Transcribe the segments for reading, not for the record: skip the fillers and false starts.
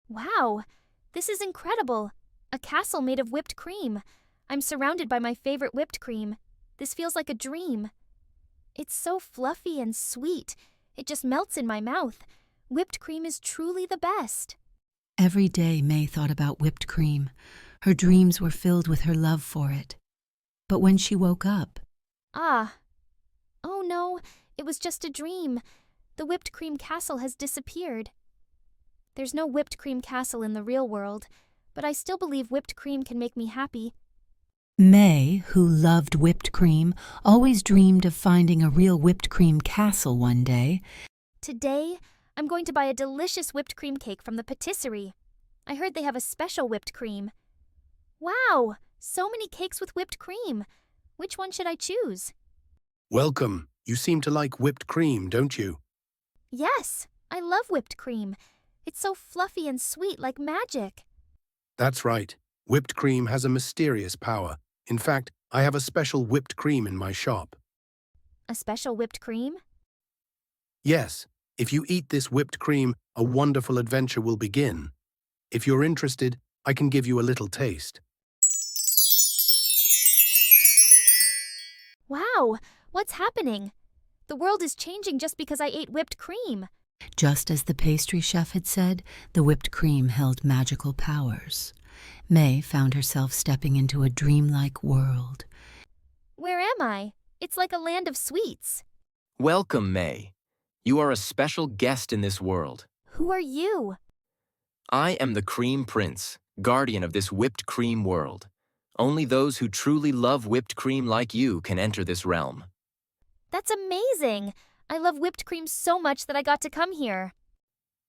Wow, this is incredible. A castle made of whipped cream. I'm surrounded by my favorite whipped cream. This feels like a dream. It's so fluffy and sweet. It just melts in my mouth. Whipped cream is truly the best. Every day May thought about whipped cream. Her dreams were filled with her love for it. But when she woke up, Ah. Oh no, it was just a dream. The whipped cream castle has disappeared. There's no whipped cream castle in the real world, but I still believe whipped cream can make me happy. May, who loved whipped cream, always dreamed of finding a real whipped cream castle one day. Today, I'm going to buy a delicious whipped cream cake from the patisserie. I heard they have a special whipped cream. Wow, so many cakes with whipped cream. Which one should I choose? Welcome. You seem to like whipped cream, don't you? Yes, I love whipped cream. It's so fluffy and sweet like magic. That's right. Whipped cream has a mysterious power. In fact, I have a special whipped cream in my shop. A special whipped cream? Yes, if you eat this whipped cream, a wonderful adventure will begin. If you're interested, I can give you a little taste. Wow, what's happening? The world is changing just because I ate whipped cream. Just as the pastry chef had said, the whipped cream held magical powers. May found herself stepping into a dreamlike world. Where am I? It's like a land of sweets. Welcome, May. You are a special guest in this world. Who are you? I am the Cream Prince, guardian of this whipped cream world. Only those who truly love whipped cream like you can enter this realm. That's amazing. I love whipped cream so much that I got to come here.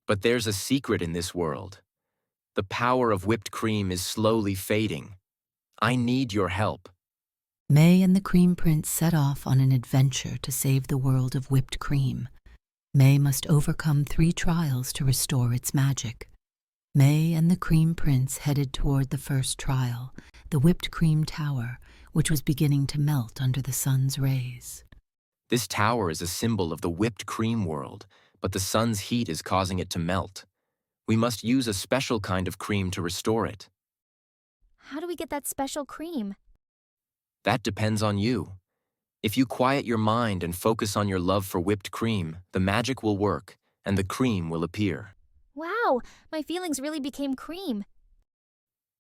But there's a secret in this world. The power of whipped cream is slowly fading. I need your help. May and the Cream Prince set off on an adventure to save the world of whipped cream. May must overcome 3 trials to restore its magic. May and the Cream Prince headed toward the first trial, the whipped cream tower, which was beginning to melt under the sun's rays. This tower is a symbol of the whipped cream world, but the sun's heat is causing it to melt. We must use a special kind of cream to restore it. How do we get that special cream? That depends on you. If you quiet your mind and focus on your love for whipped cream, the magic will work, and the cream will appear. Wow, my feelings really became cream.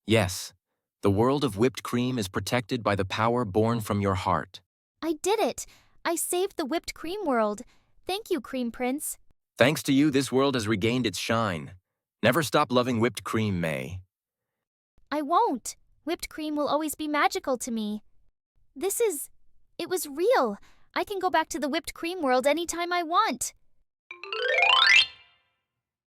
Yes, the world of whipped cream is protected by the power born from your heart. I did it. I saved the whipped cream world. Thank you, Cream Prince. Thanks to you, this world has regained its shine. Never stop loving whipped cream, May. I won't. Whipped cream will always be magical to me. It was real. I can go back to the whipped cream world anytime I want.